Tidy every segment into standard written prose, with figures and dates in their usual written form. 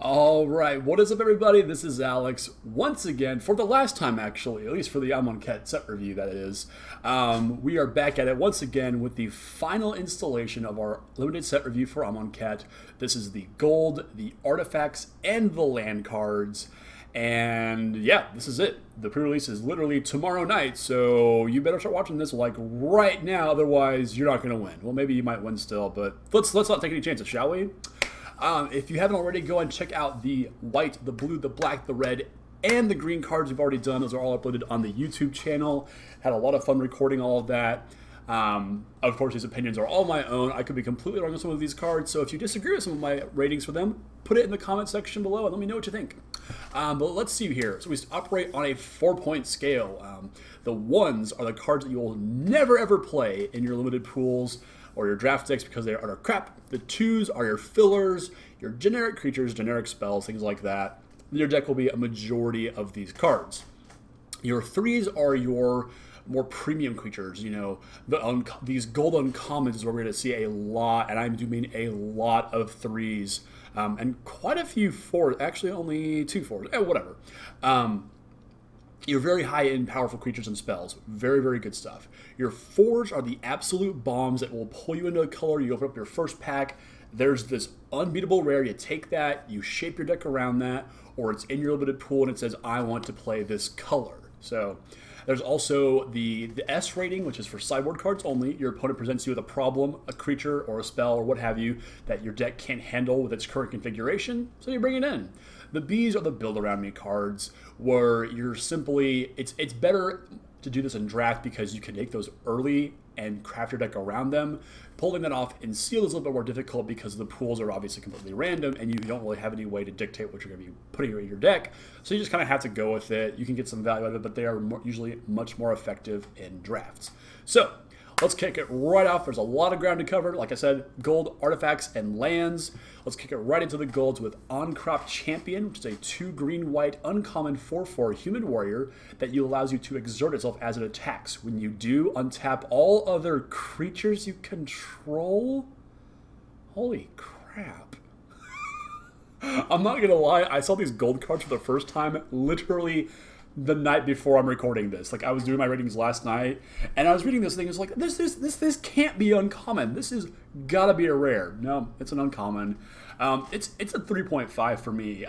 All right, what is up, everybody? This is Alex once again for the last time, actually, at least for the Amonkhet set review. That is, we are back at it once again with the final installation of our limited set review for Amonkhet. This is the gold, the artifacts, and the land cards. And yeah, this is it. The pre-release is literally tomorrow night, so you better start watching this like right now. Otherwise, you're not going to win. Well, maybe you might win still, but let's not take any chances, shall we? If you haven't already, go and check out the white, the blue, the black, the red, and the green cards we've already done. Those are all uploaded on the YouTube channel. Had a lot of fun recording all of that. Of course, these opinions are all my own. I could be completely wrong on some of these cards, so if you disagree with some of my ratings for them, put it in the comment section below and let me know what you think. But let's see here. So we operate on a 4-point scale. The ones are the cards that you will never ever play in your limited pools or your draft decks because they are utter crap. The twos are your fillers, your generic creatures, generic spells, things like that. Your deck will be a majority of these cards. Your threes are your more premium creatures. You know, these gold uncommons is where we're going to see a lot, and I do mean a lot of threes, and quite a few fours. Actually, only 2 fours. Whatever. You're very high-end, powerful creatures and spells. Very, very good stuff. Your fours are the absolute bombs that will pull you into a color. You open up your first pack. There's this unbeatable rare. You take that, you shape your deck around that, or it's in your limited pool and it says, I want to play this color. So there's also the S rating, which is for sideboard cards only. Your opponent presents you with a problem, a creature, or a spell, or what have you, that your deck can't handle with its current configuration, so you bring it in. The Bs are the build around me cards, where you're simply, it's better to do this in draft because you can take those early and craft your deck around them. Pulling that off in Seal is a little bit more difficult because the pools are obviously completely random and you don't really have any way to dictate what you're going to be putting in your deck. So you just kind of have to go with it. You can get some value out of it, but they are usually much more effective in drafts. So let's kick it right off. There's a lot of ground to cover. Like I said, gold, artifacts, and lands. Let's kick it right into the golds with On-Crop Champion, which is a 2 green-white uncommon 4/4 human warrior that allows you to exert itself as it attacks. When you do, untap all other creatures you control. Holy crap. I'm not going to lie, I saw these gold cards for the first time literally the night before I'm recording this. Like, I was doing my ratings last night, and I was reading this thing. It's like, this can't be uncommon. This is gotta be a rare. No, it's an uncommon. It's a 3.5 for me.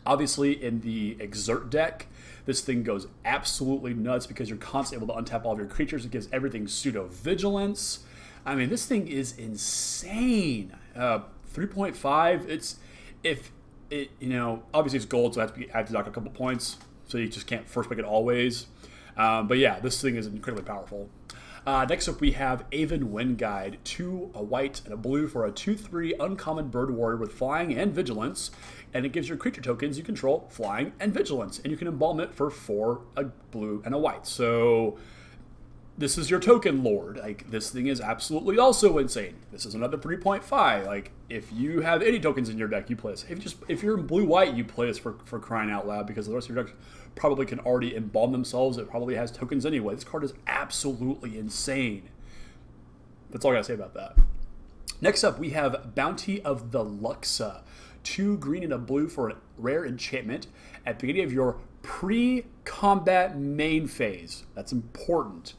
Obviously, in the Exert deck, this thing goes absolutely nuts because you're constantly able to untap all of your creatures. It gives everything pseudo-vigilance. I mean, this thing is insane. 3.5. You know, obviously it's gold, so I have to dock a couple points, so you just can't first pick it always. But yeah, this thing is incredibly powerful. Next up, we have Aven Wind Guide, 2 a white and a blue for a 2/3 uncommon bird warrior with flying and vigilance, and it gives your creature tokens you control flying and vigilance, and you can embalm it for 4 a blue and a white. So this is your token lord. Like, this thing is absolutely also insane. This is another 3.5. Like, if you have any tokens in your deck, you play this. If you're in blue-white, you play this for crying out loud, because the rest of your deck probably can already embalm themselves. It probably has tokens anyway. This card is absolutely insane. That's all I gotta say about that. Next up, we have Bounty of the Luxa. 2 green and a blue for a rare enchantment at the beginning of your pre-combat main phase. That's important.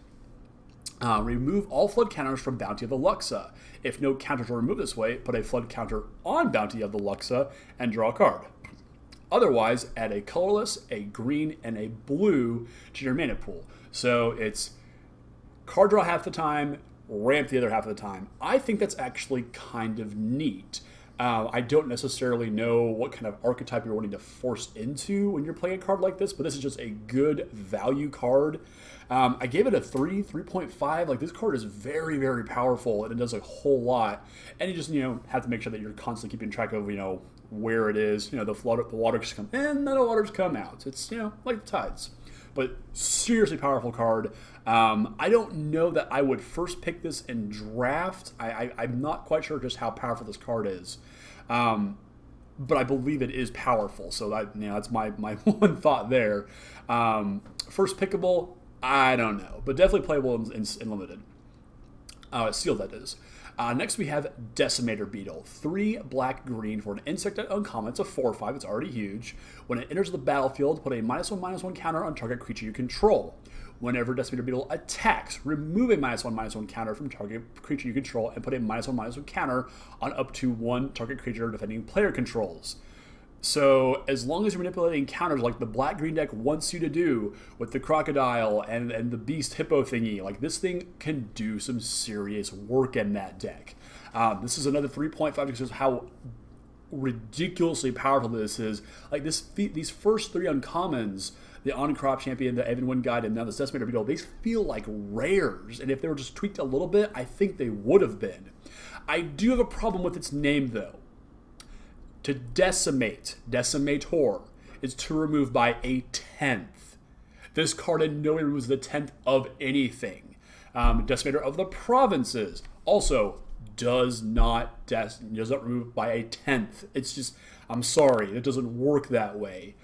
Remove all flood counters from Bounty of the Luxa. If no counters are removed this way, put a flood counter on Bounty of the Luxa and draw a card. Otherwise, add a colorless, a green, and a blue to your mana pool. So it's card draw half the time, ramp the other half of the time. I think that's actually kind of neat. I don't necessarily know what kind of archetype you're wanting to force into when you're playing a card like this, but this is just a good value card. I gave it a 3.5. Like, this card is very, very powerful, and it does a whole lot. And you just, you know, have to make sure that you're constantly keeping track of, you know, where it is. You know, the waters come in, then the waters come out. It's, you know, like the tides. But seriously powerful card. I don't know that I would first pick this in draft. I'm not quite sure just how powerful this card is. But I believe it is powerful. So that, you know, that's my one thought there. First pickable, I don't know. But definitely playable in limited. Sealed, that is. Next we have Decimator Beetle. 3 black-green for an insect at uncommon. It's a 4/5. It's already huge. When it enters the battlefield, put a -1/-1 counter on target creature you control. Whenever Decimator Beetle attacks, remove a -1/-1 counter from target creature you control and put a -1/-1 counter on up to 1 target creature defending player controls. So as long as you're manipulating counters like the black-green deck wants you to do with the crocodile and the beast hippo thingy, like this thing can do some serious work in that deck. This is another 3.5 because of how ridiculously powerful this is. Like these first 3 uncommons, the On-Crop Champion, the Evan Wind Guide, and now the Decimator Beetle, they feel like rares. And if they were just tweaked a little bit, I think they would have been. I do have a problem with its name though. To decimate, decimator, is to remove by a 10th. This card in no way removes the 10th of anything. Decimator of the Provinces also does not remove by a 10th. It's just, I'm sorry, it doesn't work that way.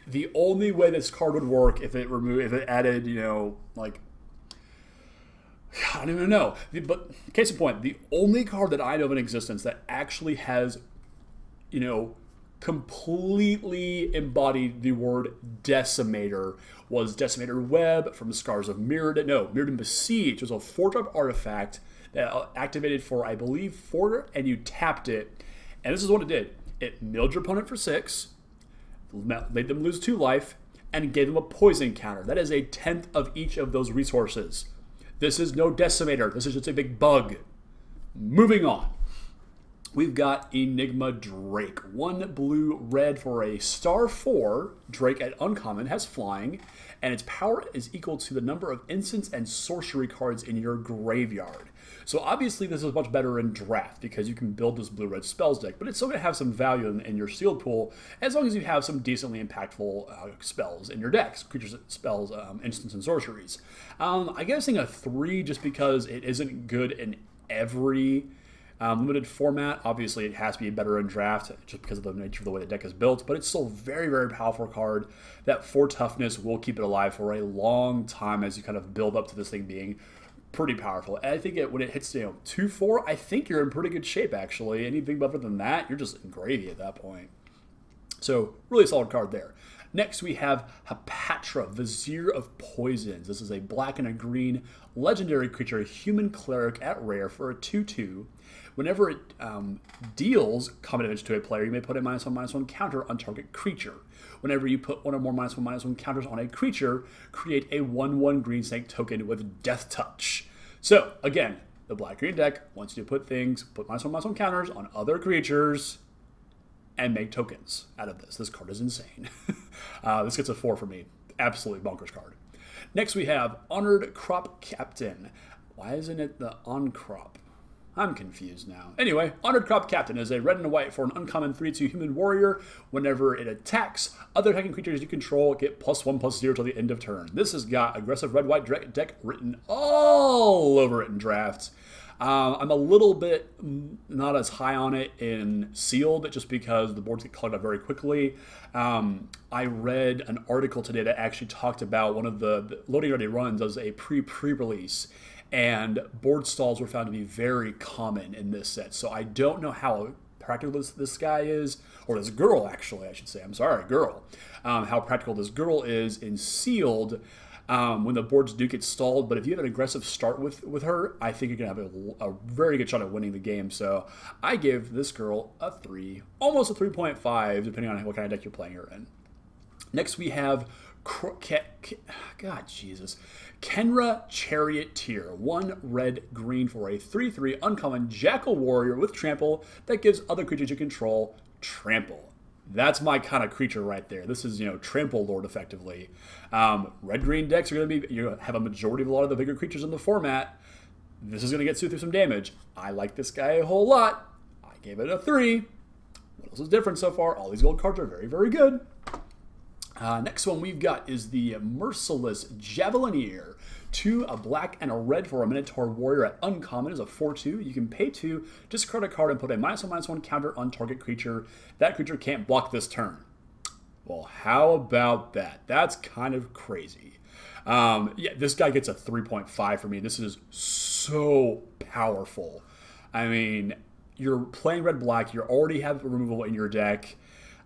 The only way this card would work if it added, you know, like, I don't even know. But case in point, the only card that I know of in existence that actually has, you know, completely embodied the word Decimator was Decimator Web from Scars of Mirrodin. No, Mirrodin Besiege was a 4-drop artifact that activated for, I believe, 4, and you tapped it. And this is what it did. It milled your opponent for 6, made them lose 2 life, and gave them a poison counter. That is a 10th of each of those resources. This is no Decimator. This is just a big bug. Moving on. We've got Enigma Drake. 1 blue-red for a star 4. Drake at uncommon has flying, and its power is equal to the number of instants and sorcery cards in your graveyard. So obviously this is much better in draft because you can build this blue-red spells deck, but it's still going to have some value in your sealed pool as long as you have some decently impactful spells in your decks, creatures, spells, instants, and sorceries. I guess a 3 just because it isn't good in every limited format. Obviously, it has to be better in draft just because of the nature of the way the deck is built, but it's still a very, very powerful card that 4 toughness will keep it alive for a long time as you kind of build up to this thing being pretty powerful. And I think when it hits 2/4, I think you're in pretty good shape, actually. Anything other than that, you're just in gravy at that point. So, really solid card there. Next, we have Hapatra, Vizier of Poisons. This is a black and a green legendary creature, a human cleric at rare for a 2/2. Whenever it deals combat damage to a player, you may put a -1/-1 counter on target creature. Whenever you put 1 or more -1/-1 counters on a creature, create a 1/1 green snake token with Death Touch. So, again, the black-green deck wants you to put -1/-1 counters on other creatures and make tokens out of this. This card is insane. This gets a 4 for me. Absolutely bonkers card. Next, we have Honored Crop Captain. Why isn't it the On-Crop? I'm confused now. Anyway, Honored Crop Captain is a red and a white for an uncommon 3/2 human warrior. Whenever it attacks, other attacking creatures you control get +1/+0 till the end of turn. This has got aggressive red-white deck written all over it in drafts. I'm a little bit not as high on it in sealed just because the boards get clogged up very quickly. I read an article today that actually talked about one of the loading ready runs as a pre-release. And board stalls were found to be very common in this set. So I don't know how practical this guy is, or this girl actually, I should say. I'm sorry, girl. How practical this girl is in sealed when the boards do get stalled. But if you have an aggressive start with her, I think you're going to have a very good shot at winning the game. So I give this girl a 3, almost a 3.5, depending on what kind of deck you're playing her in. Next we have God, Jesus. Kenra Charioteer, 1 red-green for a 3/3 uncommon Jackal Warrior with Trample that gives other creatures you control Trample. That's my kind of creature right there. This is, Trample Lord effectively. Red-green decks are going to have a majority of a lot of the bigger creatures in the format. This is going to get through some damage. I like this guy a whole lot. I gave it a 3. What else is different so far? All these gold cards are very, very good. Next one we've got is the Merciless Javelineer. 2, a black and a red for a Minotaur Warrior at uncommon is a 4/2. You can pay 2, discard a card, and put a -1/-1 counter on target creature. That creature can't block this turn. Well, how about that? That's kind of crazy. Yeah, this guy gets a 3.5 for me. This is so powerful. I mean, you're playing red-black, you already have removal in your deck.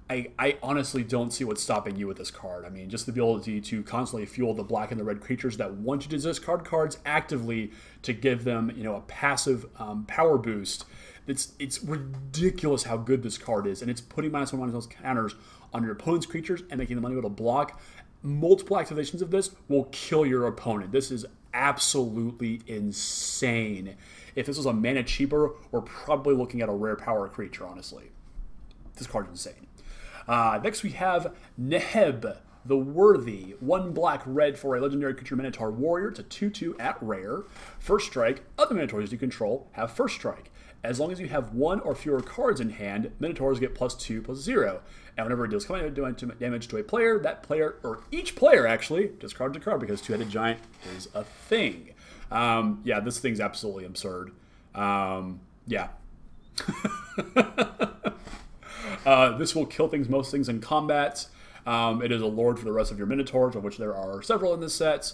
I honestly don't see what's stopping you with this card. I mean, just the ability to constantly fuel the black and the red creatures that want you to discard cards actively to give them, you know, a passive power boost. It's ridiculous how good this card is, and it's putting -1/-1 counters on your opponent's creatures and making them unable to block. Multiple activations of this will kill your opponent. This is absolutely insane. If this was a mana cheaper, we're probably looking at a rare power creature, honestly. This card is insane. Next we have Neheb, the Worthy. 1 black-red for a legendary creature Minotaur Warrior. It's a 2/2 at rare. First strike, other Minotaurs you control have first strike. As long as you have 1 or fewer cards in hand, Minotaurs get +2/+0. And whenever it deals damage to a player, that player, or each player actually, discards a card because Two-Headed Giant is a thing. Yeah, this thing's absolutely absurd. Yeah. This will kill most things in combat. It is a lord for the rest of your Minotaurs, of which there are several in this set.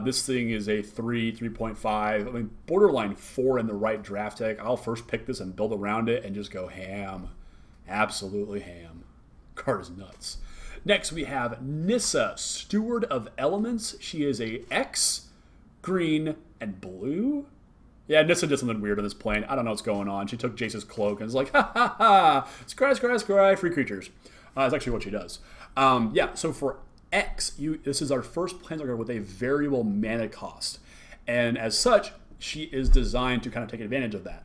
This thing is a 3.5. I mean, borderline 4 in the right draft deck. I'll first pick this and build around it and just go ham. Absolutely ham. Card is nuts. Next, we have Nissa, Steward of Elements. She is a X, green, and blue. Yeah, Nissa did something weird on this plane. I don't know what's going on. She took Jace's cloak and was like, ha ha ha, scry, scry, scry, free creatures. That's actually what she does. Yeah, so for X, this is our first planeswalker with a variable mana cost. And as such, she is designed to kind of take advantage of that.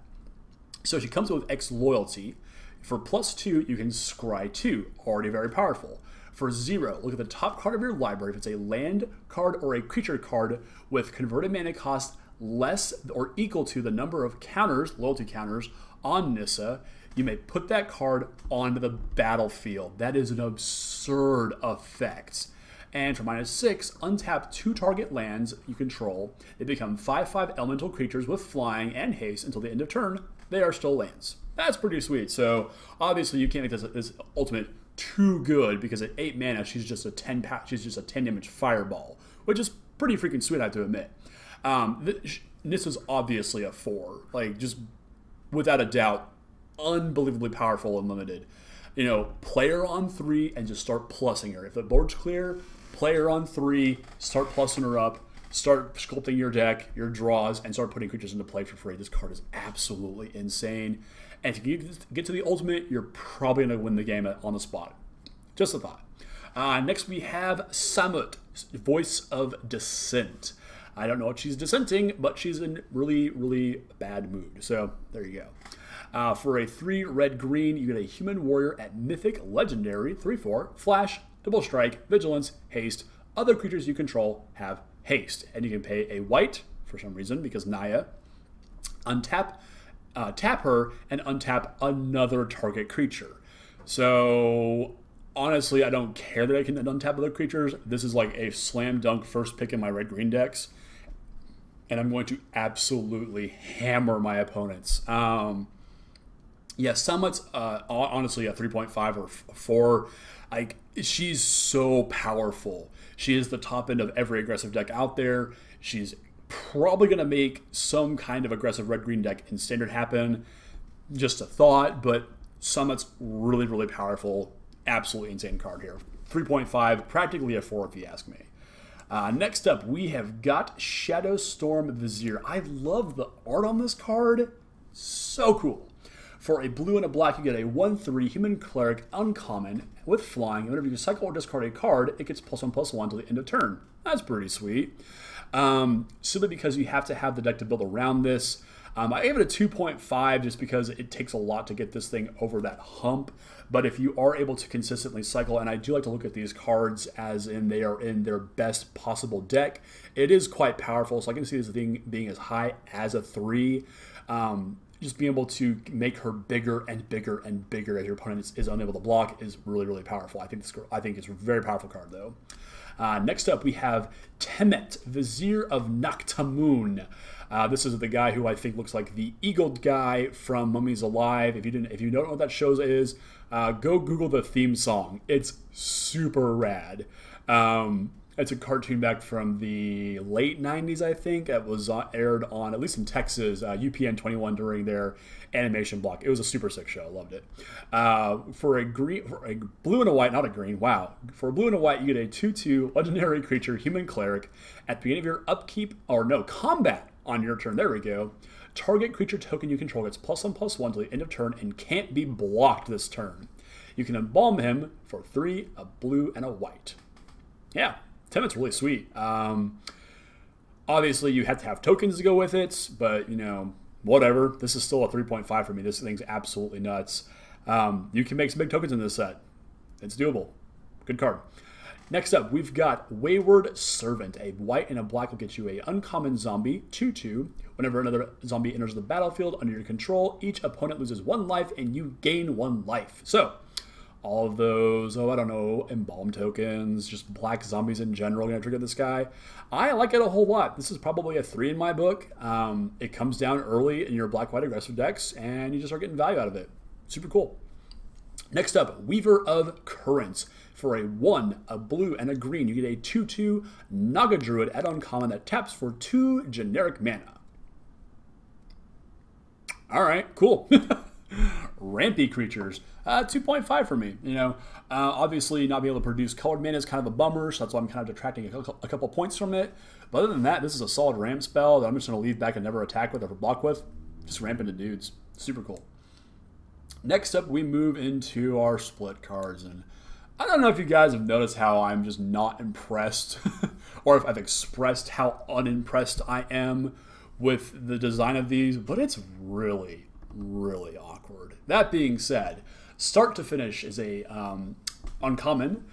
So she comes with X loyalty. For +2, you can scry 2, already very powerful. For 0, look at the top card of your library. If it's a land card or a creature card with converted mana cost less or equal to the number of counters, loyalty counters, on Nissa, you may put that card onto the battlefield. That is an absurd effect. And for -6, untap 2 target lands you control. They become 5/5 elemental creatures with flying and haste until the end of turn. They are still lands. That's pretty sweet. So obviously you can't make this ultimate too good because at 8 mana she's just a 10 damage fireball, which is pretty freaking sweet, I have to admit. This is obviously a 4, like just without a doubt, unbelievably powerful and limited. You know, play her on 3 and just start plussing her. If the board's clear, play her on 3, start plussing her up, start sculpting your deck, your draws, and start putting creatures into play for free. This card is absolutely insane. And if you get to the ultimate, you're probably going to win the game on the spot. Just a thought. Next we have Samut, Voice of Dissent. I don't know what she's dissenting, but she's in really, really bad mood. So there you go. For a 3 red-green, you get a human warrior at Mythic Legendary, 3/4, Flash, Double Strike, Vigilance, Haste. Other creatures you control have haste. And you can pay a white, for some reason, because Naya, tap her, and untap another target creature. So honestly, I don't care that I can untap other creatures. This is like a slam dunk first pick in my red-green decks. And I'm going to absolutely hammer my opponents. Yeah, Samut's honestly a 3.5 or 4. Like, she's so powerful. She is the top end of every aggressive deck out there. She's probably going to make some kind of aggressive red-green deck in Standard happen. Just a thought, but Samut's really, really powerful. Absolutely insane card here. 3.5, practically a 4 if you ask me. Next up, we have got Shadowstorm Vizier. I love the art on this card. So cool. For a blue and a black, you get a 1/3 human cleric uncommon with flying. Whenever you cycle or discard a card, it gets +1/+1 until the end of turn. That's pretty sweet. Simply because you have to have the deck to build around this. I gave it a 2.5 just because it takes a lot to get this thing over that hump. But if you are able to consistently cycle, and I do like to look at these cards as in they are in their best possible deck, it is quite powerful. So I can see this thing being as high as a 3. Just being able to make her bigger and bigger and bigger as your opponent is unable to block is really, really powerful. I think it's a very powerful card, though. Next up, we have Temet, Vizier of Naktamun. This is the guy who I think looks like the eagled guy from Mummies Alive. If you don't know what that show is, go Google the theme song. It's super rad. It's a cartoon back from the late 90s, I think. It was aired on, at least in Texas, UPN 21 during their animation block. It was a super sick show. I loved it. For a blue and a white, not a green, wow. For a blue and a white, you get a 2/2 legendary creature, human cleric. At the beginning of your upkeep, or no, combat on your turn, there we go. Target creature token you control gets +1/+1 till the end of turn and can't be blocked this turn. You can embalm him for 3, a blue and a white. Yeah. Template's really sweet. Obviously, you have to have tokens to go with it, but, you know, whatever. This is still a 3.5 for me. This thing's absolutely nuts. You can make some big tokens in this set. It's doable. Good card. Next up, we've got Wayward Servant. A white and a black will get you a uncommon zombie, 2/2. Whenever another zombie enters the battlefield under your control, each opponent loses 1 life and you gain 1 life. So, all of those, I don't know, embalm tokens, just black zombies in general, going to trigger this guy. I like it a whole lot. This is probably a 3 in my book. It comes down early in your black-white aggressive decks, and you just start getting value out of it. Super cool. Next up, Weaver of Currents. For a 1, a blue, and a green, you get a 2/2 Naga Druid at uncommon that taps for 2 generic mana. All right, cool. Rampy creatures, 2.5 for me. You know, obviously not being able to produce colored mana is kind of a bummer, so that's why I'm kind of detracting a couple points from it. But other than that, this is a solid ramp spell that I'm just going to leave back and never attack with or block with. Just ramp into dudes. Super cool. Next up, we move into our split cards, and I don't know if you guys have noticed how I'm just not impressed, or if I've expressed how unimpressed I am with the design of these, but it's really, really awkward. That being said, start to finish is a uncommon.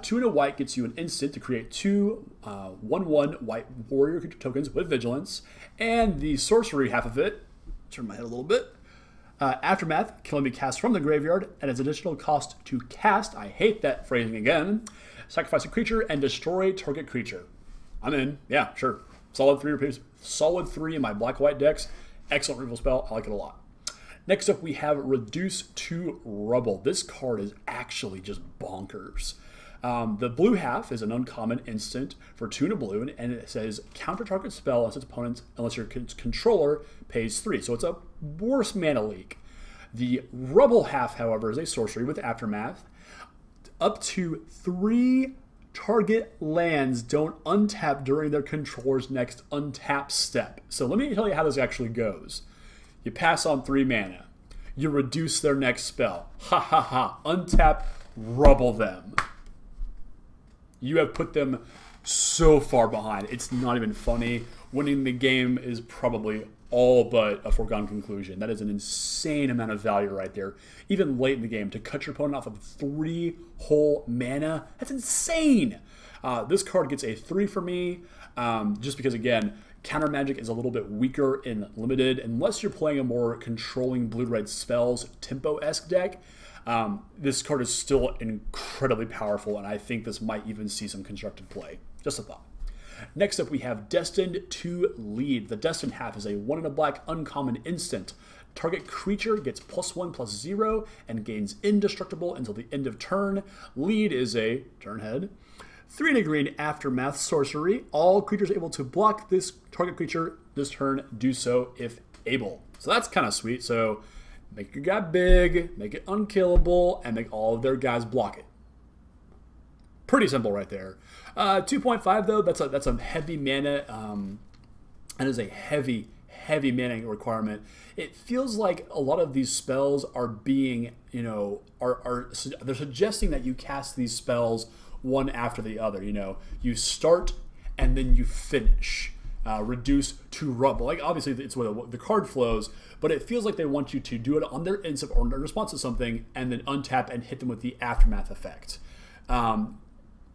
2 and a white gets you an instant to create 2 1/1 white warrior creature tokens with vigilance, and the sorcery half of it, turn my head a little bit, Aftermath can only be cast from the graveyard at its additional cost to cast. I hate that phrasing again. Sacrifice a creature and destroy target creature. I'm in. Yeah, sure. Solid 3 in my black-white decks. Excellent removal spell. I like it a lot. Next up, we have Reduce to Rubble. This card is actually just bonkers. The blue half is an uncommon instant for 2 and a blue, and it says counter target spell unless your controller pays 3. So it's a worse mana leak. The rubble half, however, is a sorcery with Aftermath. Up to 3 target lands don't untap during their controller's next untap step. So let me tell you how this actually goes. You pass on 3 mana. You reduce their next spell. Ha ha ha. Untap, rubble them. You have put them so far behind. It's not even funny. Winning the game is probably all but a foregone conclusion. That is an insane amount of value right there. Even late in the game, to cut your opponent off of 3 whole mana, that's insane. This card gets a 3 for me, just because, again, counter magic is a little bit weaker in limited, unless you're playing a more controlling blue-red spells tempo-esque deck. This card is still incredibly powerful, and I think this might even see some constructed play. Just a thought. Next up, we have Destined to Lead. The Destined half is a 1 and a black uncommon instant. Target creature gets +1/+0 and gains indestructible until the end of turn. Lead is a turn head. 3 and a green Aftermath sorcery. All creatures able to block this target creature this turn do so if able. So that's kind of sweet. So make your guy big, make it unkillable, and make all of their guys block it. Pretty simple right there. 2.5 though, that's a heavy mana. That is a heavy mana requirement. It feels like a lot of these spells are being, they're suggesting that you cast these spells one after the other. You start and then you finish. Reduce to rubble. Like, obviously, it's where the card flows, but it feels like they want you to do it on their instant or in response to something, and then untap and hit them with the Aftermath effect.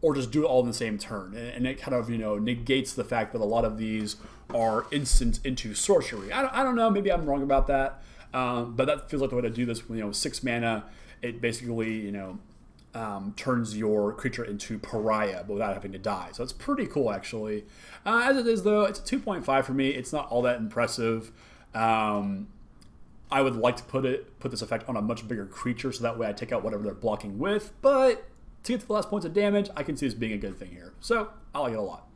Or just do it all in the same turn. And it kind of, negates the fact that a lot of these are instants into sorcery. I don't know, maybe I'm wrong about that. But that feels like the way to do this. 6 mana, it basically, turns your creature into pariah but without having to die. So it's pretty cool, actually. As it is, though, it's a 2.5 for me. It's not all that impressive. I would like to put this effect on a much bigger creature, so that way I take out whatever they're blocking with, but to get to the last points of damage, I can see this being a good thing here. So I like it a lot.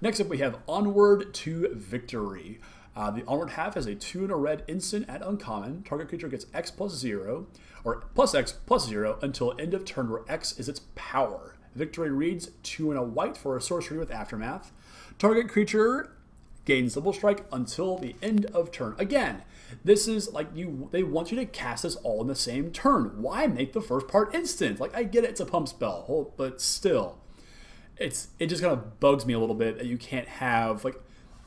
Next up, we have Onward to Victory. The Onward half has a 2 and a red instant at uncommon. Target creature gets X plus 0, or plus X plus 0 until end of turn where X is its power. Victory reads 2 and a white for a sorcery with Aftermath. Target creature gains double strike until the end of turn. Again, this is like they want you to cast this all in the same turn. Why make the first part instant? Like, I get it, it's a pump spell, but still, it just kind of bugs me a little bit that you can't have like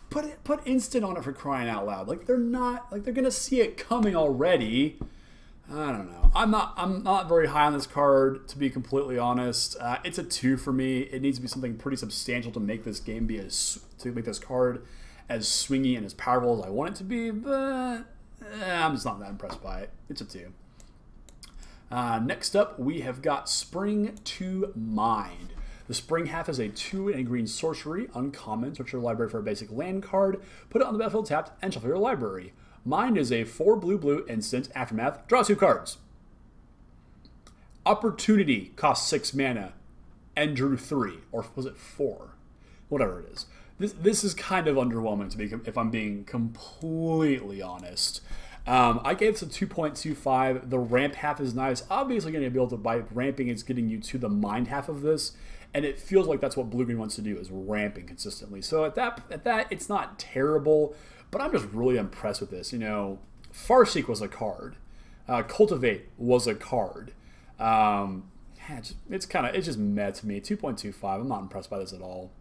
put instant on it, for crying out loud. Like, they're gonna see it coming already. I don't know. I'm not very high on this card, to be completely honest. It's a 2 for me. It needs to be something pretty substantial to make this game to make this card as swingy and as powerful as I want it to be, but I'm just not that impressed by it. It's a 2. Next up, we have got Spring to Mind. The Spring half is a 2 and a green sorcery, uncommon. Search your library for a basic land card, put it on the battlefield tapped, and shuffle your library. Mind is a 4 blue instant, Aftermath, draw 2 cards. Opportunity costs 6 mana and drew 3, or was it 4? Whatever it is. This is kind of underwhelming, if I'm being completely honest. I gave this a 2.25. The ramp half is nice. Obviously, going to be able to, by ramping, it's getting you to the mind half of this, and it feels like that's what blue-green wants to do, is ramping consistently. So at that, it's not terrible, but I'm just really impressed with this. You know, Farseek was a card. Cultivate was a card. It's just meh to me. 2.25. I'm not impressed by this at all.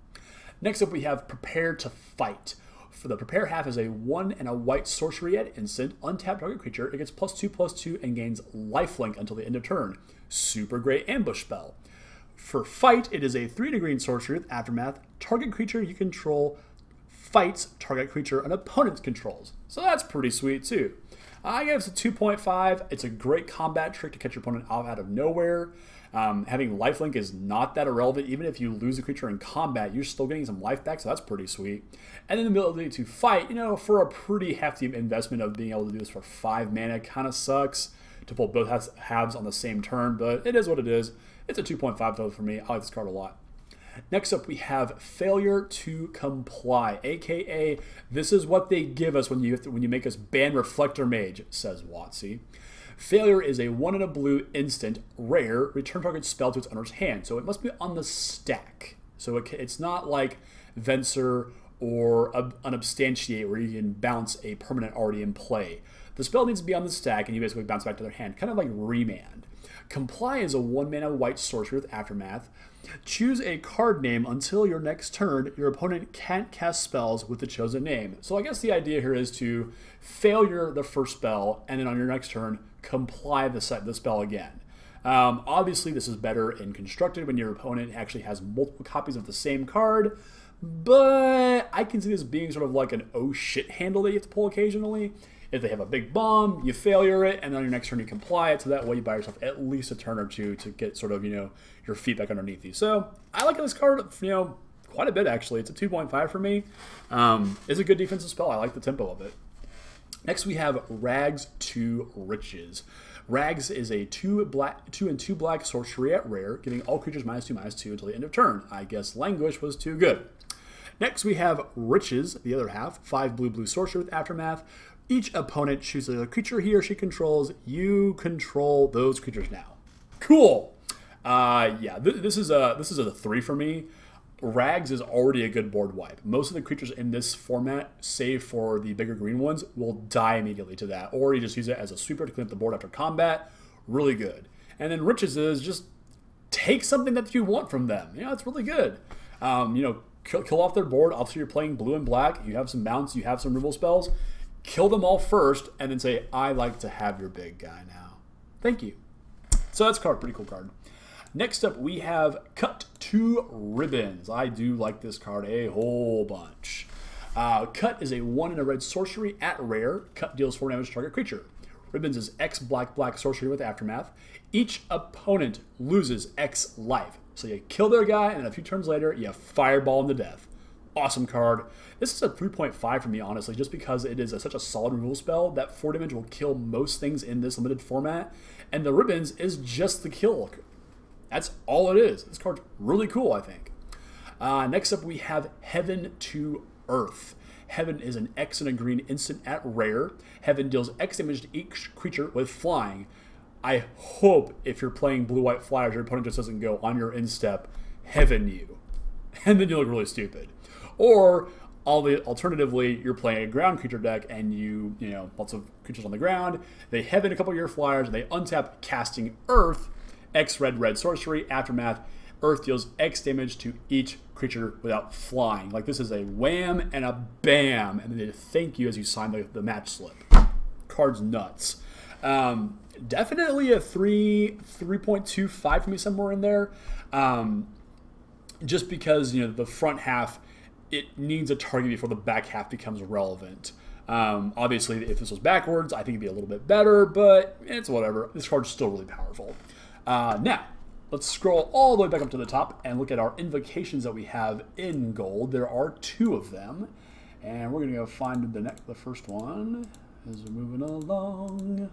Next up, we have Prepare to Fight. For the Prepare half is a 1 and a white sorcery at instant. Untap target creature. It gets +2/+2 and gains lifelink until the end of turn. Super great ambush spell. For Fight, it is a 3 and a green sorcery with Aftermath. Target creature you control fights target creature an opponent controls. So that's pretty sweet too. I gave this a 2.5. It's a great combat trick to catch your opponent out of nowhere. Having lifelink is not that irrelevant. Even if you lose a creature in combat, you're still getting some life back, so that's pretty sweet. And then the ability to fight, you know, for a pretty hefty investment of being able to do this for 5 mana, kind of sucks to pull both halves on the same turn, but it is what it is. It's a 2.5 though for me. I like this card a lot. Next up, we have Failure to Comply, aka this is what they give us when you make us ban Reflector Mage, says WotC. Failure is a 1 and a blue instant, rare, return target spell to its owner's hand. So it must be on the stack. So it's not like Venser or Unubstantiate where you can bounce a permanent already in play. The spell needs to be on the stack and you basically bounce back to their hand, kind of like Remand. Comply is a 1 mana white sorcery with Aftermath. Choose a card name until your next turn. Your opponent can't cast spells with the chosen name. So I guess the idea here is to failure the first spell, and then on your next turn, comply the spell again. Obviously, this is better in Constructed when your opponent actually has multiple copies of the same card, but I can see this being sort of like an oh shit handle that you have to pull occasionally. If they have a big bomb, you failure it, and then on your next turn you comply it, so that way you buy yourself at least a turn or two to get sort of, you know, your feet back underneath you. So I like this card, you know, quite a bit actually. It's a 2.5 for me. It's a good defensive spell. I like the tempo of it. Next we have Rags to Riches. Rags is a 2 and 2 black sorcery at rare, giving all creatures -2/-2 until the end of turn. I guess Languish was too good. Next we have Riches, the other half, 5 blue sorcery with Aftermath. Each opponent chooses a creature he or she controls. You control those creatures now. Cool. Yeah, this is a 3 for me. Rags is already a good board wipe. Most of the creatures in this format, save for the bigger green ones, will die immediately to that. Or you just use it as a sweeper to clean up the board after combat. Really good. And then Riches is just take something that you want from them. You know, it's really good. You know, kill off their board. Obviously, you're playing blue and black. You have some bounce. You have some removal spells. Kill them all first, and then say, I like to have your big guy now. Thank you. So that's a card, pretty cool card. Next up, we have Cut to Ribbons. I do like this card a whole bunch. Cut is a 1 and a red sorcery at rare. Cut deals 4 damage to target creature. Ribbons is X black sorcery with Aftermath. Each opponent loses X life. So you kill their guy, and then a few turns later, you fireball him to death. Awesome card. This is a 3.5 for me, honestly, just because it is such a solid removal spell that 4 damage will kill most things in this limited format, and the Ribbons is just the kill. That's all it is. This card's really cool, I think. Next up, we have Heaven to Earth. Heaven is an X and a green instant at rare. Heaven deals X damage to each creature with flying. I hope if you're playing blue-white flyers, your opponent just doesn't go on your instep, Heaven you. And then you look really stupid. Or, alternatively, you're playing a ground creature deck and you know, lots of creatures on the ground. They Heaven a couple of your flyers and they untap casting Earth, X red sorcery, Aftermath. Earth deals X damage to each creature without flying. Like, this is a wham and a bam, and then they thank you as you sign the match slip. Card's nuts. Definitely a 3.25 for me, somewhere in there. Just because, you know, the front half, it needs a target before the back half becomes relevant. Obviously, if this was backwards, I think it'd be a little bit better, but it's whatever. This card's still really powerful. Now, let's scroll all the way back up to the top and look at our invocations that we have in gold. There are 2 of them, and we're going to go find the first one as we're moving along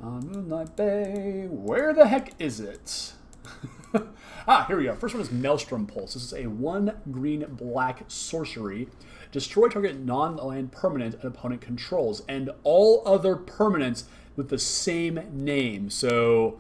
on Moonlight Bay. Where the heck is it? Here we go. First one is Maelstrom Pulse. This is a 1 green-black sorcery. Destroy target non-land permanent an opponent controls, and all other permanents with the same name. So,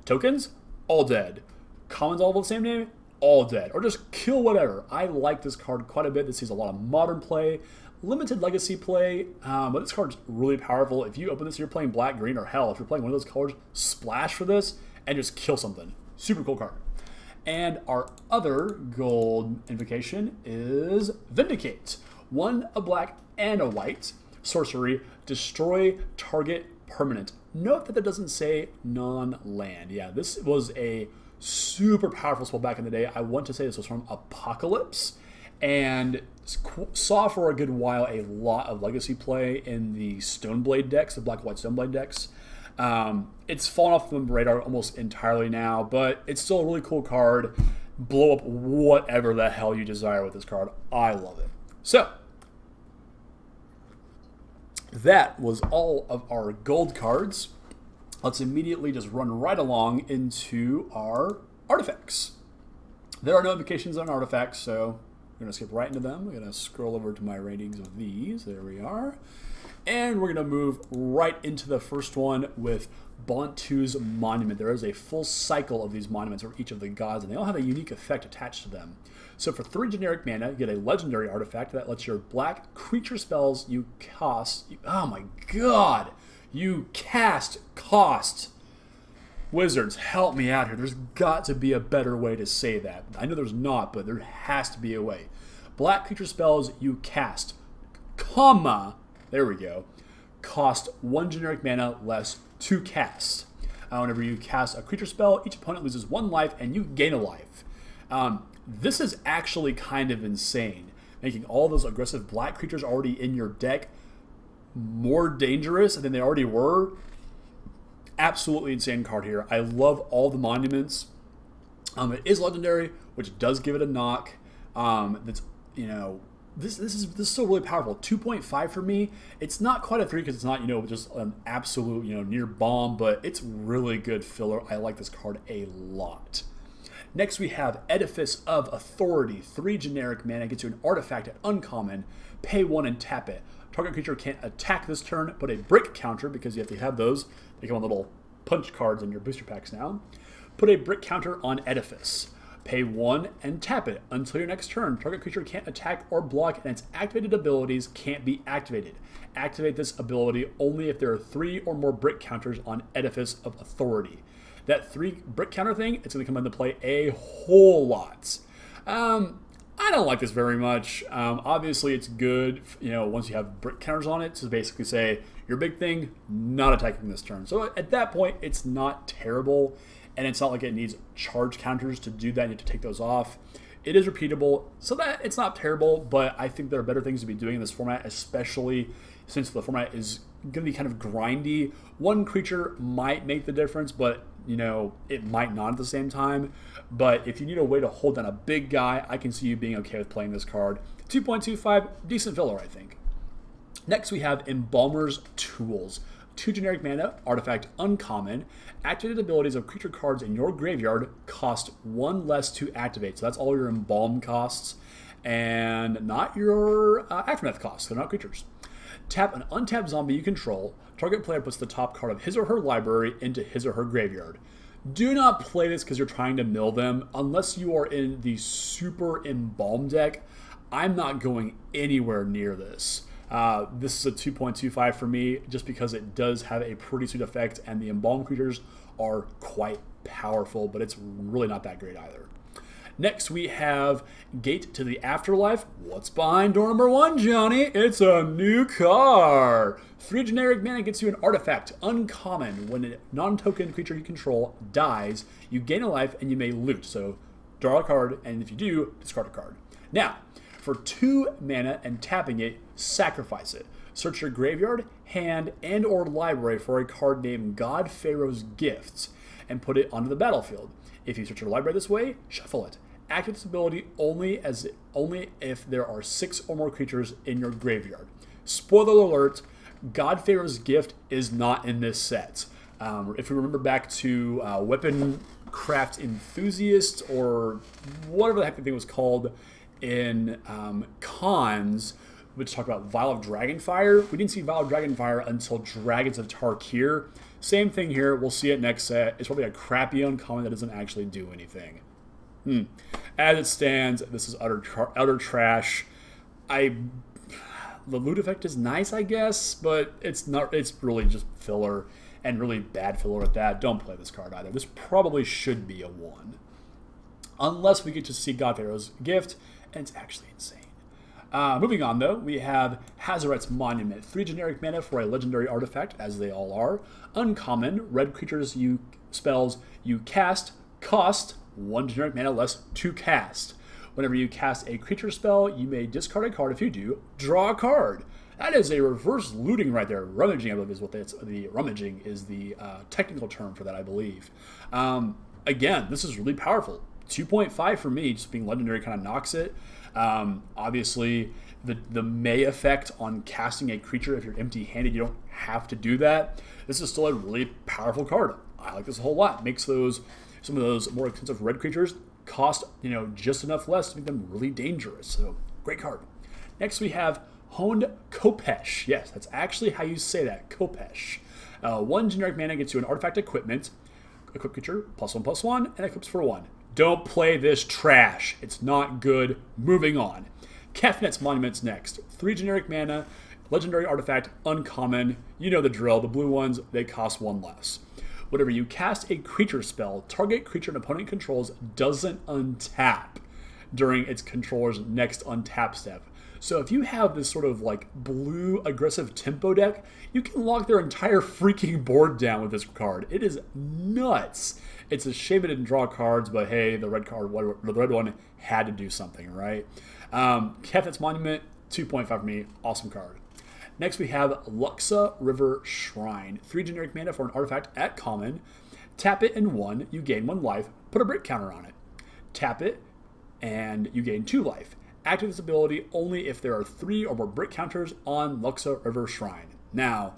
tokens? All dead. Commons all with the same name? All dead. Or just kill whatever. I like this card quite a bit. This sees a lot of modern play, limited legacy play, but this card's really powerful. If you open this, you're playing black, green, or hell. If you're playing one of those colors, splash for this and just kill something. Super cool card. And our other gold invocation is Vindicate. 1 a black and a white. Sorcery. Destroy target permanent. Note that doesn't say non-land. Yeah, this was a super powerful spell back in the day. I want to say this was from Apocalypse, and saw for a good while a lot of legacy play in the Stoneblade decks, the black-white Stoneblade decks. It's fallen off the radar almost entirely now, but it's still a really cool card. Blow up whatever the hell you desire with this card. I love it. So, that was all of our gold cards. Let's immediately just run right along into our artifacts. There are no invocations on artifacts, so we're going to skip right into them. We're going to scroll over to my ratings of these. There we are. And we're going to move right into the first one with Bontu's Monument. There is a full cycle of these monuments for each of the gods, and they all have a unique effect attached to them. So for 3 generic mana, you get a legendary artifact that lets your black creature spells you cast... Oh my god! You cast cost. Wizards, help me out here. There's got to be a better way to say that. I know there's not, but there has to be a way. Black creature spells you cast, comma, there we go, cost 1 generic mana less to cast. Whenever you cast a creature spell, each opponent loses 1 life and you gain a life. This is actually kind of insane, making all those aggressive black creatures already in your deck more dangerous than they already were. Absolutely insane card here. I love all the monuments. It is legendary, which does give it a knock. That's, you know, this is still really powerful. 2.5 for me. It's not quite a 3 because it's not, you know, just an absolute, you know, near bomb, but it's really good filler. I like this card a lot. Next we have Edifice of Authority. 3 generic mana, gets you an artifact at uncommon. Pay 1 and tap it. Target creature can't attack this turn. Put a brick counter, because you have to have those. They come on little punch cards in your booster packs now. Put a brick counter on Edifice. Pay 1 and tap it. Until your next turn, target creature can't attack or block, and its activated abilities can't be activated. Activate this ability only if there are 3 or more brick counters on Edifice of Authority. That 3 brick counter thing, it's going to come into play a whole lot. I don't like this very much. Obviously, it's good, you know, once you have brick counters on it, to basically say, your big thing, not attacking this turn. So at that point, it's not terrible, and it's not like it needs charge counters to do that. You have to take those off. It is repeatable, so that it's not terrible, but I think there are better things to be doing in this format, especially since the format is going to be kind of grindy. 1 creature might make the difference, but, you know, it might not at the same time. But if you need a way to hold down a big guy, I can see you being okay with playing this card. 2.25, decent filler, I think. Next we have Embalmer's Tools. 2 generic mana, artifact uncommon. Activated abilities of creature cards in your graveyard cost 1 less to activate. So that's all your embalm costs and not your aftermath costs. They're not creatures. Tap an untapped zombie you control. Target player puts the top card of his or her library into his or her graveyard. Do not play this because you're trying to mill them. Unless you are in the super embalm deck, I'm not going anywhere near this. This is a 2.25 for me just because it does have a pretty sweet effect and the embalm creatures are quite powerful, but it's really not that great either. Next, we have Gate to the Afterlife. What's behind door number 1, Johnny? It's a new card. 3 generic mana gets you an artifact, uncommon. When a non-token creature you control dies, you gain a life and you may loot. So draw a card, and if you do, discard a card. Now, for 2 mana and tapping it, sacrifice it. Search your graveyard, hand, and or library for a card named God Pharaoh's Gifts and put it onto the battlefield. If you search your library this way, shuffle it. Activate this ability only if there are 6 or more creatures in your graveyard. Spoiler alert, God Pharaoh's Gift is not in this set. If we remember back to Weapon Craft Enthusiast or whatever the heck the thing was called in Cons, which talked about Vial of Dragonfire. We didn't see Vial of Dragonfire until Dragons of Tarkir. Same thing here. We'll see it next set. It's probably a crappy uncommon that doesn't actually do anything. As it stands, this is utter trash. The loot effect is nice, I guess, but it's not. It's really just filler, and really bad filler at that. Don't play this card either. This probably should be a 1. Unless we get to see God Pharaoh's Gift, and it's actually insane. Moving on, though, we have Hazoret's Monument. 3 generic mana for a legendary artifact, as they all are. Uncommon, red creatures spells you cast cost 1 generic mana less to cast. Whenever you cast a creature spell, you may discard a card. If you do, draw a card. That is a reverse looting right there. Rummaging, I believe, is what the rummaging is the technical term for that, I believe. Again, this is really powerful. 2.5 for me, just being legendary kind of knocks it. Obviously, the May effect on casting a creature, if you're empty-handed, you don't have to do that. This is still a really powerful card. I like this a whole lot. Makes some of those more expensive red creatures cost, just enough less to make them really dangerous. So, great card. Next, we have Honed Khopesh. Yes, that's actually how you say that, Khopesh. 1 generic mana gets you an artifact equipment. Equip creature, +1/+1, and equips for 1. Don't play this trash. It's not good. Moving on. Kefnet's Monument's next. 3 generic mana, legendary artifact, uncommon. You know the drill. The blue ones, they cost 1 less. Whenever you cast a creature spell, target creature an opponent controls doesn't untap during its controller's next untap step. So if you have this sort of like blue aggressive tempo deck, you can lock their entire freaking board down with this card. It is nuts. It's a shame it didn't draw cards, but hey, the red one had to do something, right? Kefnet's Monument, 2.5 for me, awesome card. Next we have Luxa River Shrine. 3 generic mana for an artifact at common. Tap it and 1, you gain 1 life, put a brick counter on it. Tap it, and you gain 2 life. Activate this ability only if there are 3 or more brick counters on Luxa River Shrine. Now,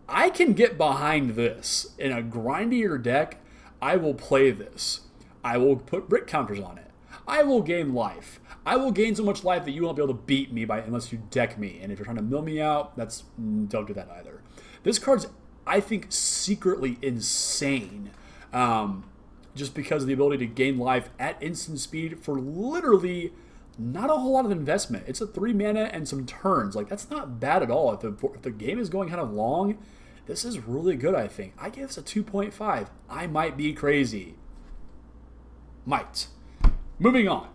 I can get behind this. In a grindier deck, I will play this. I will put brick counters on it. I will gain life. I will gain so much life that you won't be able to beat me unless you deck me. And if you're trying to mill me out, don't do that either. This card's, I think, secretly insane. Just because of the ability to gain life at instant speed for literally not a whole lot of investment. It's a 3 mana and some turns. Like, that's not bad at all. If the game is going kind of long, this is really good, I think. I give this a 2.5. I might be crazy. Might. Moving on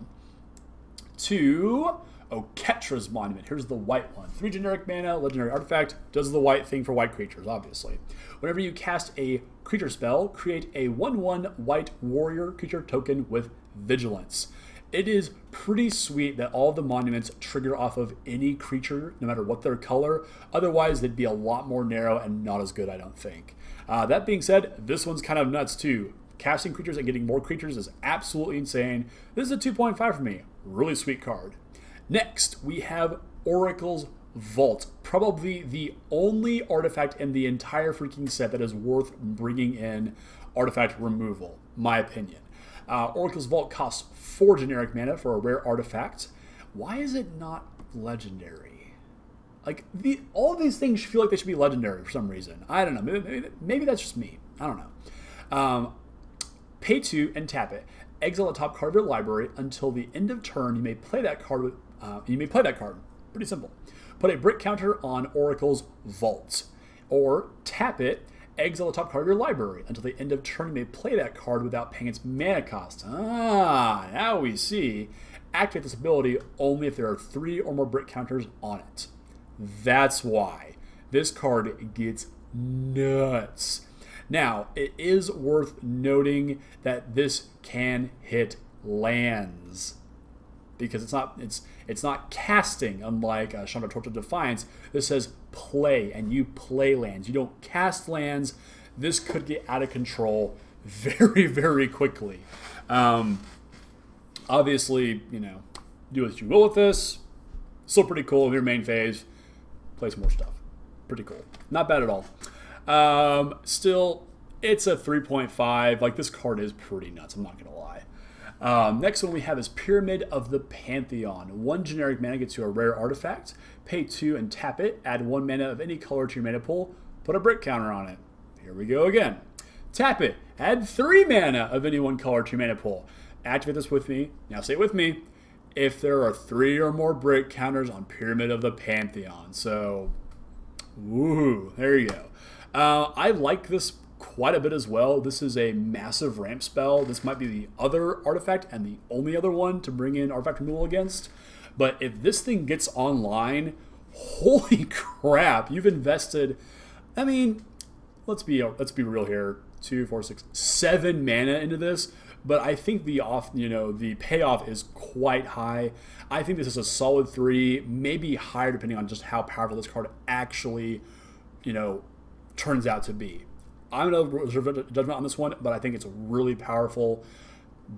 to Oketra's Monument. Here's the white one. 3 generic mana, legendary artifact, does the white thing for white creatures, obviously. Whenever you cast a creature spell, create a 1/1 white warrior creature token with vigilance. It is pretty sweet that all the monuments trigger off of any creature, no matter what their color. Otherwise, they'd be a lot more narrow and not as good, I don't think. That being said, this one's kind of nuts too. Casting creatures and getting more creatures is absolutely insane. This is a 2.5 for me. Really sweet card. Next, we have Oracle's Vault. Probably the only artifact in the entire freaking set that is worth bringing in artifact removal, my opinion. Oracle's Vault costs 4 generic mana for a rare artifact. Why is it not legendary? Like, all of these things feel like they should be legendary for some reason. I don't know. Maybe that's just me. I don't know. Pay 2 and tap it. Exile the top card of your library until the end of turn. You may play that card. Pretty simple. Put a brick counter on Oracle's Vault. Or tap it. Exile the top card of your library. Until the end of turn, you may play that card without paying its mana cost. Ah, now we see. Activate this ability only if there are 3 or more brick counters on it. That's why this card gets nuts. Now, it is worth noting that this can hit lands, because it's not casting, unlike Chandra Torch of Defiance. This says play, and you play lands. You don't cast lands. This could get out of control very, very quickly. Obviously, you know, do what you will with this. Still pretty cool in your main phase. Play some more stuff. Pretty cool. Not bad at all. Still, it's a 3.5. Like, this card is pretty nuts, I'm not going to lie. Next one we have is Pyramid of the Pantheon. 1 generic mana gets you a rare artifact. Pay 2 and tap it. Add 1 mana of any color to your mana pool. Put a brick counter on it. Here we go again. Tap it. Add 3 mana of any 1 color to your mana pool. Activate this with me. Now say it with me. If there are 3 or more brick counters on Pyramid of the Pantheon. So, woohoo. There you go. I like this quite a bit as well. This is a massive ramp spell. This might be the other artifact and the only other one to bring in artifact removal against. But if this thing gets online, holy crap, you've invested, I mean, let's be real here. 2, 4, 6, 7 mana into this. But I think the payoff is quite high. I think this is a solid 3, maybe higher depending on just how powerful this card actually, turns out to be. I'm going to reserve judgment on this one, but I think it's really powerful.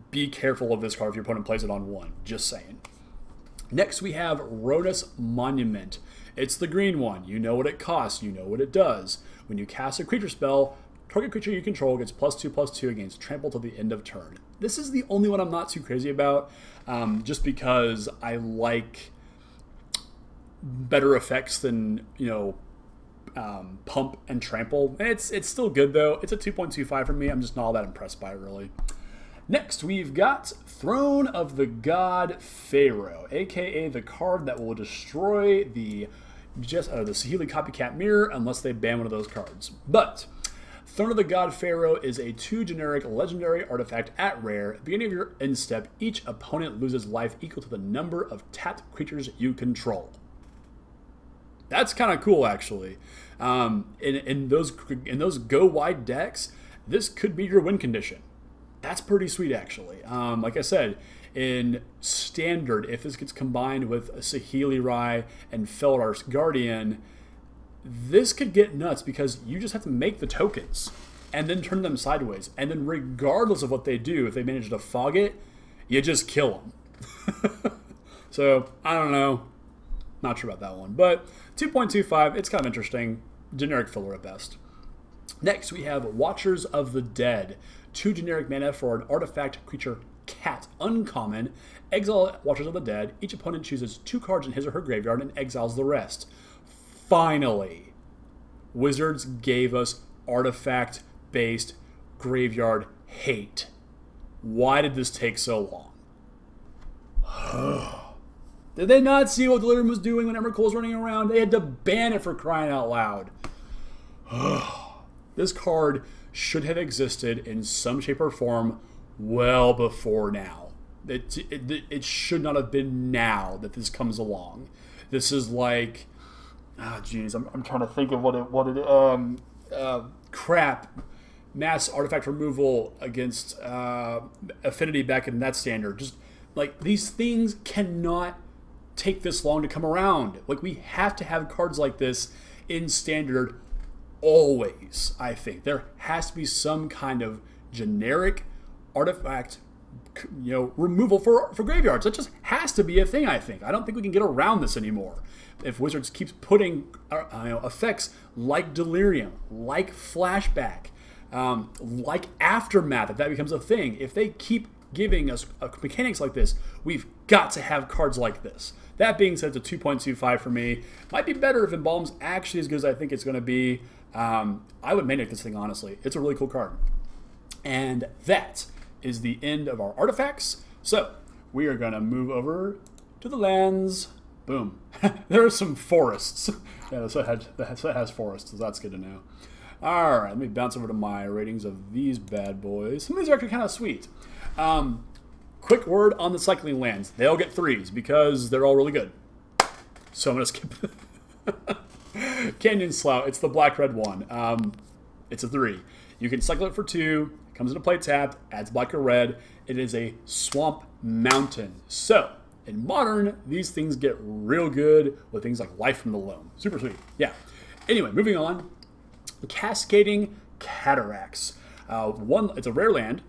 Be careful of this card if your opponent plays it on 1. Just saying. Next, we have Rodus Monument. It's the green one. You know what it costs. You know what it does. When you cast a creature spell, target creature you control gets +2/+2 against trample till the end of turn. This is the only one I'm not too crazy about, just because I like better effects than, pump and trample. It's still good though. It's a 2.25 for me. I'm just not all that impressed by it really. Next, we've got Throne of the God Pharaoh, aka the card that will destroy the Saheeli Copycat Mirror unless they ban one of those cards. But Throne of the God Pharaoh is a 2 generic legendary artifact at rare. At the beginning of your end step, each opponent loses life equal to the number of tapped creatures you control. That's kind of cool, actually. In those go wide decks, this could be your win condition. That's pretty sweet, actually. Like I said, in Standard, if this gets combined with a Saheeli Rai and Feldar's Guardian, this could get nuts because you just have to make the tokens and then turn them sideways. And then regardless of what they do, if they manage to fog it, you just kill them. So, I don't know. Not sure about that one. But 2.25, it's kind of interesting. Generic filler at best. Next, we have Watchers of the Dead. 2 generic mana for an artifact creature cat. Uncommon. Exile Watchers of the Dead. Each opponent chooses 2 cards in his or her graveyard and exiles the rest. Finally, Wizards gave us artifact-based graveyard hate. Why did this take so long? Did they not see what Delirium was doing when Emrakul was running around? They had to ban it for crying out loud. This card should have existed in some shape or form well before now. It should not have been now that this comes along. This is like... jeez, I'm trying to think of crap. Mass artifact removal against Affinity back in that Standard. Just, like, these things cannot take this long to come around. Like, we have to have cards like this in Standard always, I think. There has to be some kind of generic artifact removal for graveyards. That just has to be a thing, I think. I don't think we can get around this anymore. If Wizards keeps putting effects like Delirium, like Flashback, like Aftermath, if that becomes a thing, if they keep giving us mechanics like this, we've got to have cards like this. That being said, it's a 2.25 for me. Might be better if Embalm's actually as good as I think it's going to be. I would maniac this thing, honestly. It's a really cool card. And that is the end of our artifacts. So we are going to move over to the lands. Boom. There are some forests. Yeah, so it has forests, so that's good to know. All right, let me bounce over to my ratings of these bad boys. Some of these are actually kind of sweet. Quick word on the cycling lands. They all get 3s because they're all really good. So I'm going to skip Canyon Slough. It's the black-red one. It's a 3. You can cycle it for 2. It comes into play tapped, adds black or red. It is a swamp mountain. So in Modern, these things get real good with things like Life from the Loam. Super sweet. Yeah. Anyway, moving on. Cascading Cataracts. It's a rare land.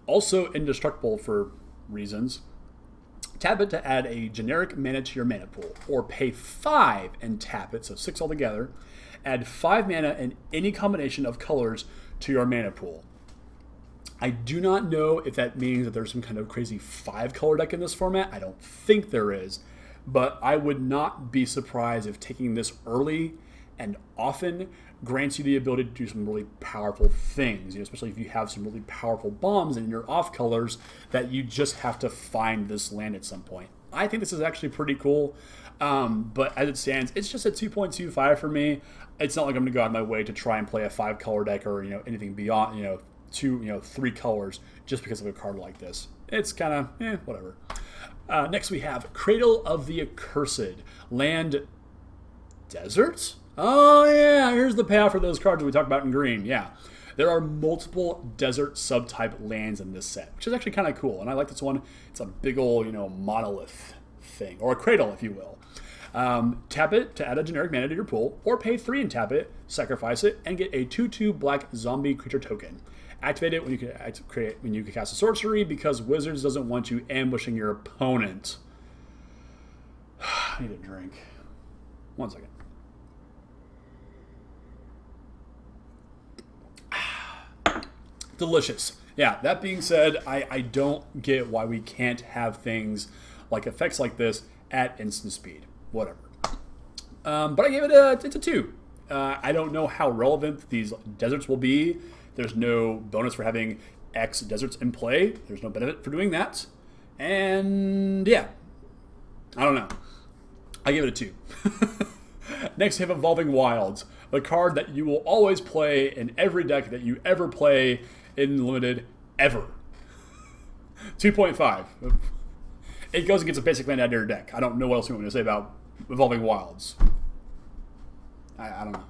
Also indestructible for reasons. Tap it to add a generic mana to your mana pool, or pay 5 and tap it, so 6 altogether. Add 5 mana in any combination of colors to your mana pool. I do not know if that means that there's some kind of crazy 5-color deck in this format. I don't think there is, but I would not be surprised if taking this early and often grants you the ability to do some really powerful things, especially if you have some really powerful bombs in your off colors that you just have to find this land at some point. I think this is actually pretty cool, but as it stands, it's just a 2.25 for me. It's not like I'm going to go out of my way to try and play a 5-color deck or anything beyond 3 colors just because of a card like this. It's kind of whatever. Next we have Cradle of the Accursed. Land Desert? Oh yeah, here's the payoff for those cards we talked about in green. Yeah, there are multiple desert subtype lands in this set, which is actually kind of cool. And I like this one. It's a big old, monolith thing, or a cradle, if you will. Tap it to add a generic mana to your pool, or pay 3 and tap it, sacrifice it, and get a 2/2 black zombie creature token. Activate it when you can cast a sorcery, because Wizards doesn't want you ambushing your opponent. I need a drink. 1 second. Delicious. Yeah, that being said, I don't get why we can't have things like effects like this at instant speed. Whatever. But I gave it it's a 2. I don't know how relevant these deserts will be. There's no bonus for having X deserts in play. There's no benefit for doing that. And yeah, I don't know. I give it a 2. Next, we have Evolving Wilds, the card that you will always play in every deck that you ever play in Limited ever. 2.5. It goes against a basic land out of your deck. I don't know what else you want me to say about Evolving Wilds. I don't know.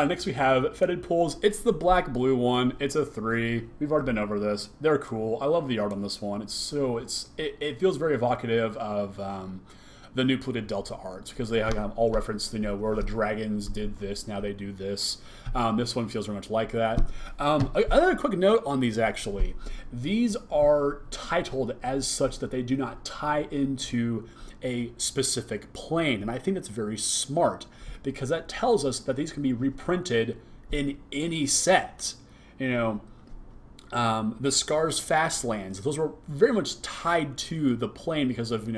Next we have Fetid Pools. It's the black-blue one. It's a 3. We've already been over this. They're cool. I love the art on this one. It feels very evocative of the new Polluted Delta arts, because they have all referenced, where the dragons did this, now they do this. This one feels very much like that. Another quick note on these, actually. These are titled as such that they do not tie into a specific plane, and I think that's very smart, because that tells us that these can be reprinted in any set. The Scars Fastlands, those were very much tied to the plane because of,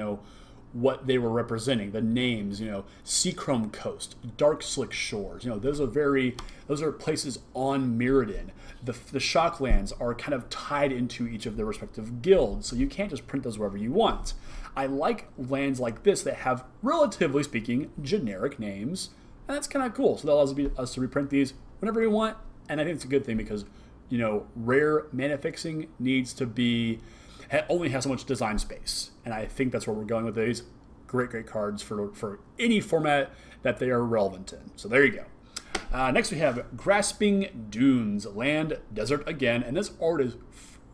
what they were representing, the names, Seachrome Coast, Dark Slick Shores, those are places on Mirrodin. The Shocklands are kind of tied into each of their respective guilds, so you can't just print those wherever you want. I like lands like this that have, relatively speaking, generic names, and that's kind of cool. So that allows us to reprint these whenever we want, and I think it's a good thing because, rare mana fixing needs to be only has so much design space, and I think that's where we're going with these. Great cards for any format that they are relevant in. So there you go. Next we have Grasping Dunes, land desert again, and this art is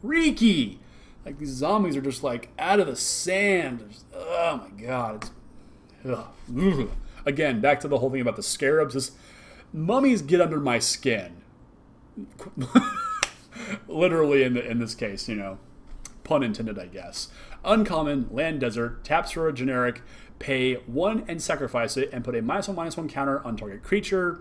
freaky. Like, these zombies are just like out of the sand. Oh my god. Again, back to the whole thing about the scarabs. Mummies get under my skin. Literally in this case, you know, pun intended, I guess. Uncommon, land desert, taps for a generic, pay 1 and sacrifice it, and put a -1/-1 counter on target creature.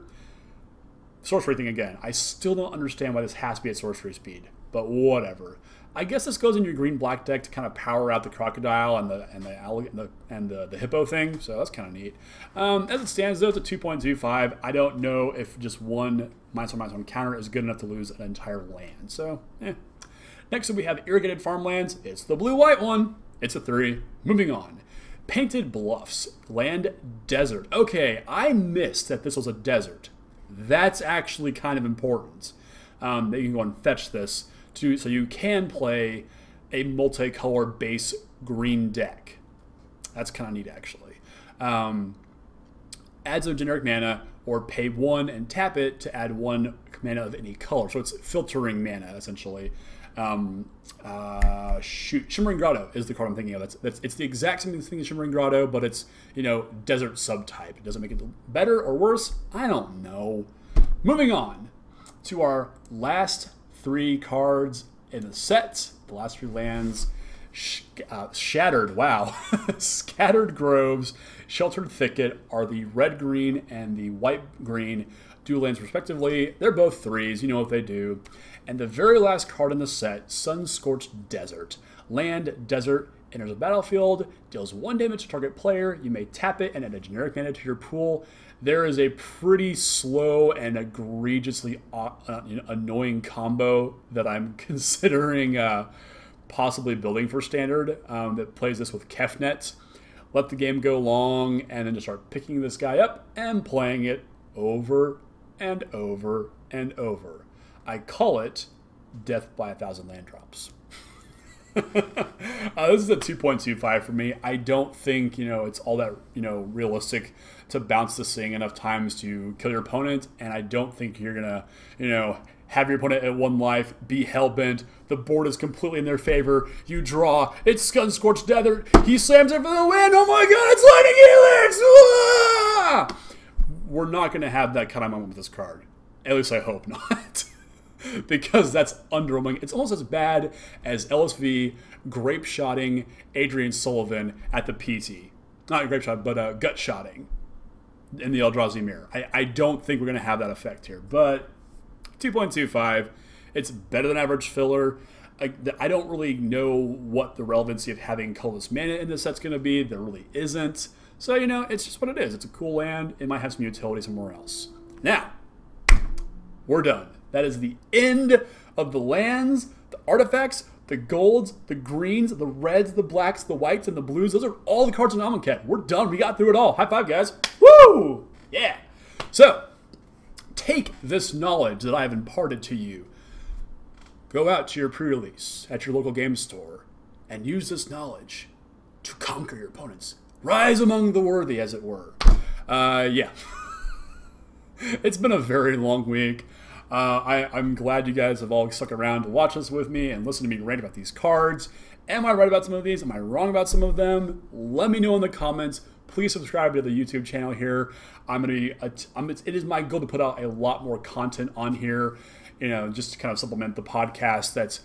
Sorcery thing again. I still don't understand why this has to be at sorcery speed, but whatever. I guess this goes in your green-black deck to kind of power out the crocodile and the hippo thing, so that's kind of neat. As it stands, though, it's a 2.25. I don't know if just one -1/-1 counter is good enough to lose an entire land, so Next up, we have irrigated farmlands. It's the blue-white one. It's a 3. Moving on. Painted Bluffs, land desert. Okay, I missed that this was a desert. That's actually kind of important. That you can go and fetch this so you can play a multicolor base green deck. That's kind of neat, actually. Adds a generic mana, or pay 1 and tap it to add 1 mana of any color. So it's filtering mana, essentially. Shimmering Grotto is the card I'm thinking of. It's the exact same thing as Shimmering Grotto, but it's, you know, desert subtype. It doesn't make it better or worse. I don't know. Moving on to our last 3 cards in the set. The last 3 lands. Shattered, wow. Scattered Groves, Sheltered Thicket are the red-green and the white-green dual lands respectively. They're both 3s, you know what they do. And the very last card in the set, Sun-Scorched Desert. Land, desert, enters a battlefield, deals 1 damage to target player. You may tap it and add a generic mana to your pool. There is a pretty slow and egregiously annoying combo that I'm considering possibly building for Standard that plays this with Kefnet. Let the game go long and then just start picking this guy up and playing it over and over and over. I call it Death by 1,000 Land Drops. This is a 2.25 for me. I don't think, you know, it's all that, you know, realistic to bounce this thing enough times to kill your opponent, and I don't think you're gonna, you know, have your opponent at 1 life, be hellbent, the board is completely in their favor, you draw, it's Sun-Scorched Desert, he slams it for the win, oh my god, it's Lightning Helix! Ah! We're not gonna have that kind of moment with this card. At least I hope not. Because that's underwhelming. It's almost as bad as LSV grape shotting Adrian Sullivan at the PT. Not grape shot, but gut shotting in the Eldrazi Mirror. I don't think we're going to have that effect here. But 2.25, it's better than average filler. I don't really know what the relevancy of having colorless mana in this set's going to be. There really isn't. So, you know, it's just what it is. It's a cool land. It might have some utility somewhere else. Now, we're done. That is the end of the lands, the artifacts, the golds, the greens, the reds, the blacks, the whites, and the blues. Those are all the cards in Amonkhet. We're done. We got through it all. High five, guys. Woo! Yeah. So, take this knowledge that I have imparted to you. Go out to your pre-release at your local game store and use this knowledge to conquer your opponents. Rise among the worthy, as it were. Yeah. It's been a very long week. I'm glad you guys have all stuck around to watch this with me and listen to me rant about these cards. Am I right about some of these? Am I wrong about some of them? Let me know in the comments. Please subscribe to the YouTube channel here. It is my goal to put out a lot more content on here, you know, just to kind of supplement the podcast. That's,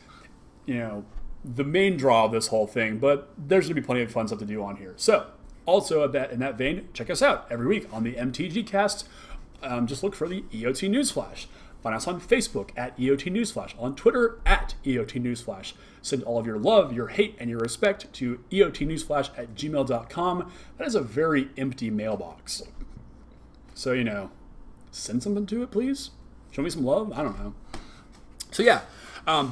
you know, the main draw of this whole thing. But there's going to be plenty of fun stuff to do on here. So, also in that vein, check us out every week on the MTG Cast. Just look for the EOT Newsflash. Find us on Facebook at EOT Newsflash, on Twitter at EOT Newsflash. Send all of your love, your hate, and your respect to eotnewsflash@gmail.com. That is a very empty mailbox. So, you know, send something to it, please. Show me some love. I don't know. So, yeah,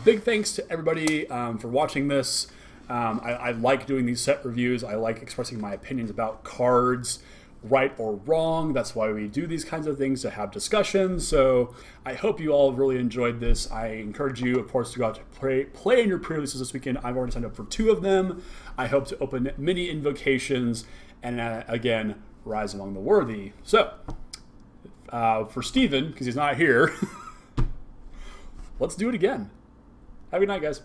big thanks to everybody for watching this. I like doing these set reviews. I like expressing my opinions about cards, right or wrong. That's why we do these kinds of things, to have discussions. So I hope you all really enjoyed this. I encourage you, of course, to go out to play in your pre-releases this weekend. I've already signed up for 2 of them. I hope to open many invocations and again, rise among the worthy. So for Steven, because he's not here, let's do it again. Have a good night, guys.